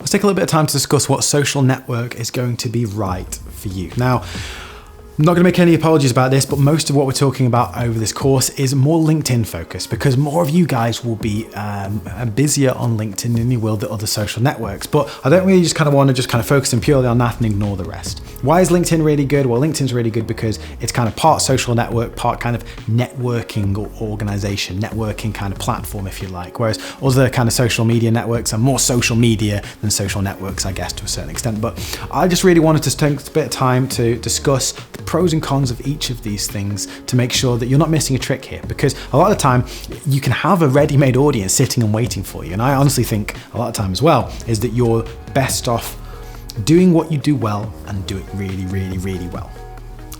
let's take a little bit of time to discuss what social network is going to be right for you. Now, I'm not going to make any apologies about this, but most of what we're talking about over this course is more LinkedIn focused, because more of you guys will be busier on LinkedIn than you will the other social networks. But I don't really just kind of want to just kind of focus in purely on that and ignore the rest. Why is LinkedIn really good? Well, LinkedIn's really good because it's kind of part social network, part kind of networking organization, networking kind of platform, if you like. Whereas other kind of social media networks are more social media than social networks, I guess, to a certain extent. But I just really wanted to take a bit of time to discuss the pros and cons of each of these things to make sure that you're not missing a trick here, because a lot of the time you can have a ready-made audience sitting and waiting for you. And I honestly think a lot of time as well is that you're best off doing what you do well and do it really, really, really well.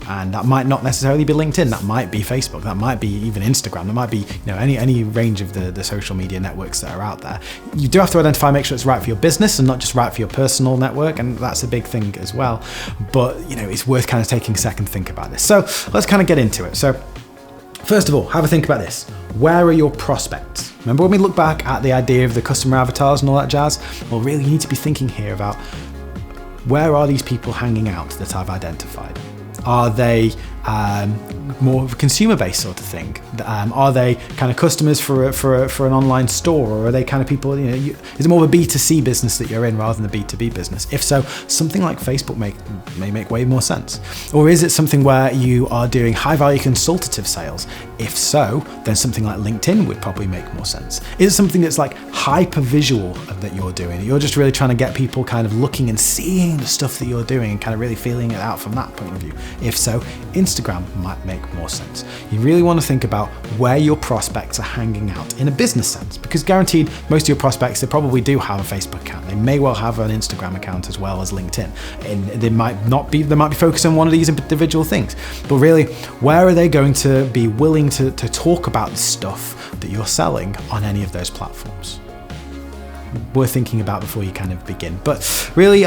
And that might not necessarily be LinkedIn, that might be Facebook, that might be even Instagram, that might be any range of the social media networks that are out there. You do have to identify, make sure it's right for your business and not just right for your personal network, and that's a big thing as well. But it's worth kind of taking a second to think about this. So let's kind of get into it. So first of all, have a think about this. Where are your prospects? Remember when we look back at the idea of the customer avatars and all that jazz? Well, really, you need to be thinking here about where are these people hanging out that I've identified? Are they more of a consumer-based sort of thing? Are they kind of customers for an online store, or are they kind of people? Is it more of a B2C business that you're in rather than a B2B business? If so, something like Facebook may make way more sense. Or is it something where you are doing high-value consultative sales? If so, then something like LinkedIn would probably make more sense. Is it something that's like hyper-visual that you're doing? You're just really trying to get people kind of looking and seeing the stuff that you're doing and kind of really feeling it out from that point of view? If so, Instagram might make more sense. You really want to think about where your prospects are hanging out in a business sense, because guaranteed most of your prospects, they probably do have a Facebook account. They may well have an Instagram account as well as LinkedIn. And they might be focused on one of these individual things. But really, where are they going to be willing to talk about the stuff that you're selling on any of those platforms? Worth thinking about before you kind of begin. But really,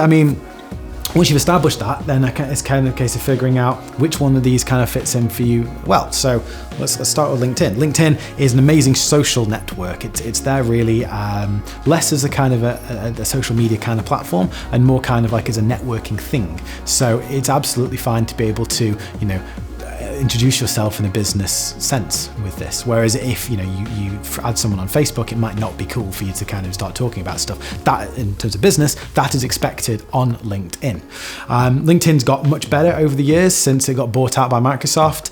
once you've established that, then it's kind of a case of figuring out which one of these kind of fits in for you well. So let's start with LinkedIn. LinkedIn is an amazing social network. It's there really less as a kind of a social media kind of platform and more kind of like as a networking thing. So it's absolutely fine to be able to, introduce yourself in a business sense with this. Whereas if you add someone on Facebook, it might not be cool for you to kind of start talking about stuff. That, in terms of business, that is expected on LinkedIn. LinkedIn's got much better over the years since it got bought out by Microsoft.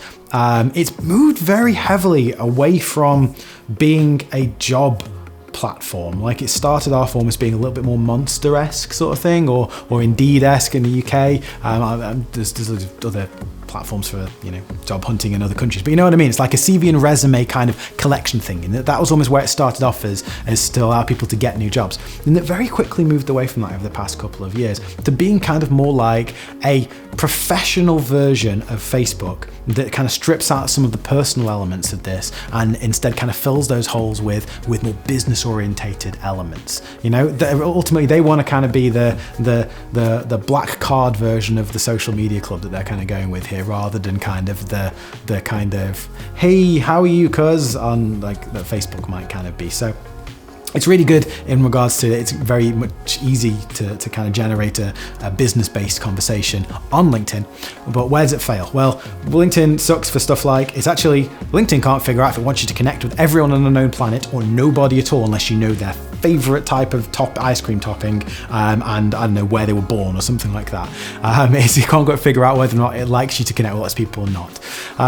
It's moved very heavily away from being a job platform. Like, it started off almost being a little bit more Monster-esque sort of thing, or Indeed-esque in the UK. There's other platforms for job hunting in other countries, but you know what I mean. It's like a CV and resume kind of collection thing, and that was almost where it started off as to allow people to get new jobs. And it very quickly moved away from that over the past couple of years to being kind of more like a professional version of Facebook that kind of strips out some of the personal elements of this and instead kind of fills those holes with more business orientated elements. Ultimately they want to kind of be the black card version of the social media club that they're kind of going with here, rather than kind of the kind of, hey, how are you, cuz, on like that Facebook might kind of be. So it's really good in regards to, it's very much easy to kind of generate a business-based conversation on LinkedIn. But where does it fail? Well, LinkedIn sucks for stuff like, LinkedIn can't figure out if it wants you to connect with everyone on the known planet or nobody at all unless you know their favorite type of ice cream topping, and I don't know where they were born or something like that. You can't figure out whether or not it likes you to connect with lots of people or not.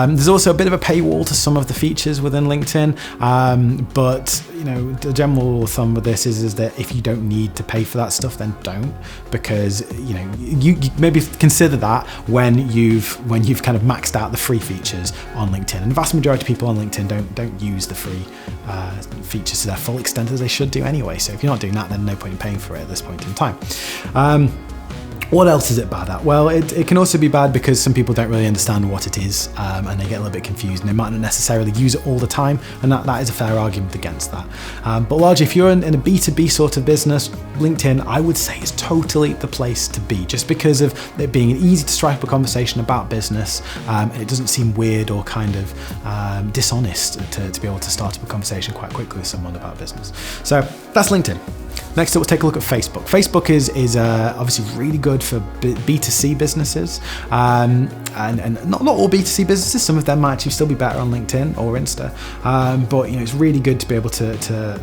There's also a bit of a paywall to some of the features within LinkedIn, but the general rule of thumb with this is that if you don't need to pay for that stuff, then don't, because you maybe consider that when you've kind of maxed out the free features on LinkedIn. And the vast majority of people on LinkedIn don't use the free features to their full extent as they should do anyway. So if you're not doing that, then no point in paying for it at this point in time. What else is it bad at? Well, it can also be bad because some people don't really understand what it is, and they get a little bit confused, and they might not necessarily use it all the time, and that is a fair argument against that. But largely, if you're in a B2B sort of business, LinkedIn, I would say, is totally the place to be, just because of it being an easy to strike up a conversation about business, and it doesn't seem weird or kind of dishonest to be able to start up a conversation quite quickly with someone about business. So that's LinkedIn. Next up, let's take a look at Facebook. Facebook is obviously really good for B2C businesses, and not all B2C businesses. Some of them might actually still be better on LinkedIn or Insta, but it's really good to be able to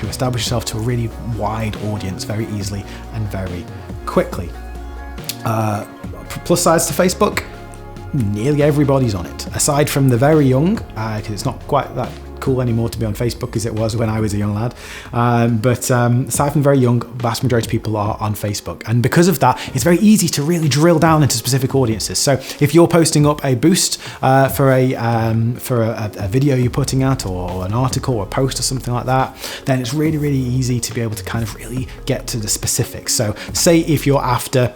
establish yourself to a really wide audience very easily and very quickly. Plus sides to Facebook, nearly everybody's on it, aside from the very young, because it's not quite that cool anymore to be on Facebook as it was when I was a young lad. But aside from very young, vast majority of people are on Facebook. And because of that, it's very easy to really drill down into specific audiences. So if you're posting up a boost for a video you're putting out, or an article or a post or something like that, then it's really, really easy to be able to kind of really get to the specifics. So say if you're after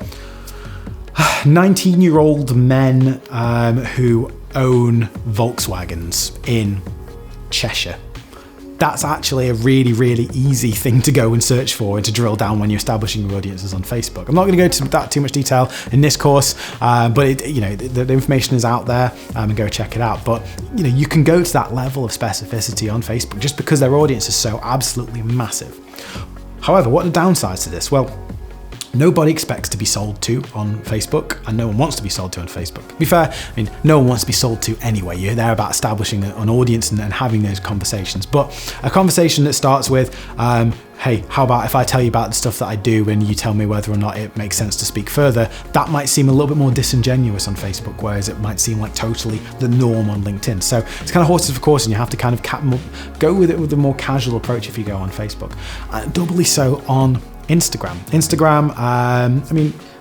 19-year-old men who own Volkswagens in Cheshire, that's actually a really, really easy thing to go and search for and to drill down when you're establishing your audiences on Facebook. I'm not going to go into that too much detail in this course, but the information is out there, and go check it out. But you can go to that level of specificity on Facebook just because their audience is so absolutely massive. However, what are the downsides to this? Well, nobody expects to be sold to on Facebook, and no one wants to be sold to on Facebook. To be fair, no one wants to be sold to anyway. You're there about establishing an audience and having those conversations. But a conversation that starts with, hey, how about if I tell you about the stuff that I do and you tell me whether or not it makes sense to speak further, that might seem a little bit more disingenuous on Facebook, whereas it might seem like totally the norm on LinkedIn. So it's kind of horses for courses, and you have to kind of go with it with a more casual approach if you go on Facebook. Doubly so on Instagram.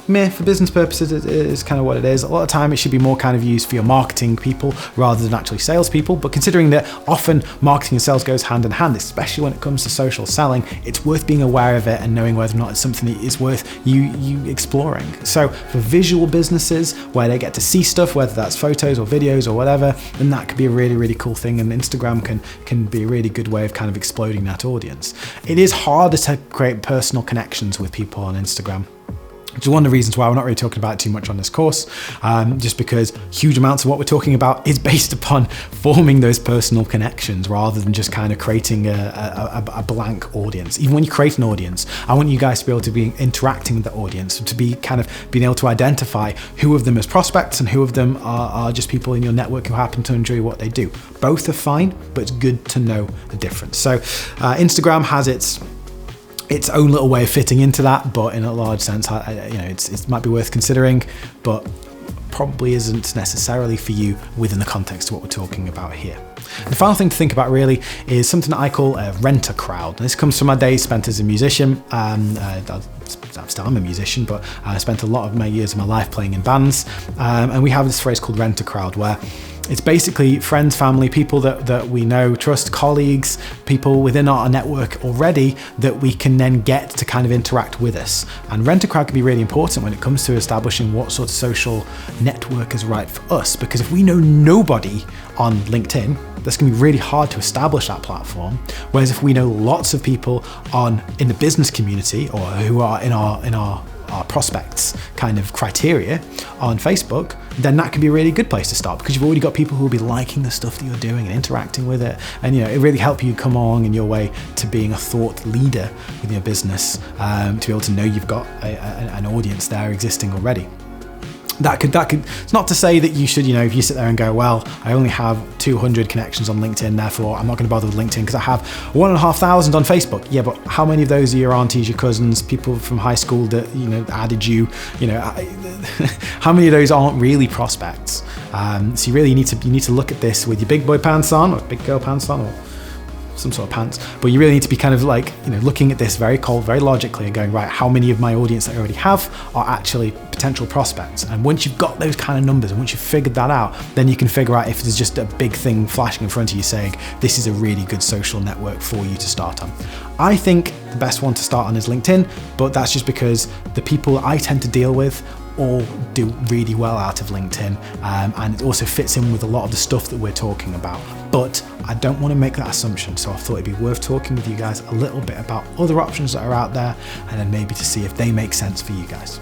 For business purposes, it is kind of what it is. A lot of time it should be more kind of used for your marketing people rather than actually salespeople. But considering that often marketing and sales goes hand in hand, especially when it comes to social selling, it's worth being aware of it and knowing whether or not it's something that is worth you exploring. So for visual businesses where they get to see stuff, whether that's photos or videos or whatever, then that could be a really, really cool thing. And Instagram can be a really good way of kind of exploding that audience. It is harder to create personal connections with people on Instagram, which is one of the reasons why we're not really talking about it too much on this course, just because huge amounts of what we're talking about is based upon forming those personal connections rather than just kind of creating a blank audience. Even when you create an audience, I want you guys to be able to be interacting with the audience, to be kind of being able to identify who of them is prospects and who of them are just people in your network who happen to enjoy what they do. Both are fine, but it's good to know the difference. So Instagram has its own little way of fitting into that, but in a large sense, it might be worth considering, but probably isn't necessarily for you within the context of what we're talking about here. And the final thing to think about really is something that I call a renter crowd. And this comes from my days spent as a musician. I'm a musician, but I spent a lot of my years of my life playing in bands. And we have this phrase called renter crowd, where it's basically friends, family, people that we know, trust, colleagues, people within our network already that we can then get to kind of interact with us. And renter crowd can be really important when it comes to establishing what sort of social network is right for us. Because if we know nobody on LinkedIn, that's going to be really hard to establish that platform. Whereas if we know lots of people in the business community, or who are in our prospects kind of criteria on Facebook, then that can be a really good place to start, because you've already got people who will be liking the stuff that you're doing and interacting with it, and it really help you come along in your way to being a thought leader with your business, to be able to know you've got an audience there existing already. That could, it's not to say that you should, if you sit there and go, well, I only have 200 connections on LinkedIn, therefore I'm not going to bother with LinkedIn because I have 1,500 on Facebook. Yeah, but how many of those are your aunties, your cousins, people from high school that, added you, how many of those aren't really prospects? So you really need to look at this with your big boy pants on, or big girl pants on, or some sort of pants, but you really need to be kind of like, looking at this very cold, very logically, and going, right, how many of my audience that I already have are actually potential prospects? And once you've got those kind of numbers, and once you've figured that out, then you can figure out if there's just a big thing flashing in front of you saying, this is a really good social network for you to start on. I think the best one to start on is LinkedIn, but that's just because the people I tend to deal with all do really well out of LinkedIn, and it also fits in with a lot of the stuff that we're talking about. But I don't want to make that assumption, so I thought it'd be worth talking with you guys a little bit about other options that are out there, and then maybe to see if they make sense for you guys.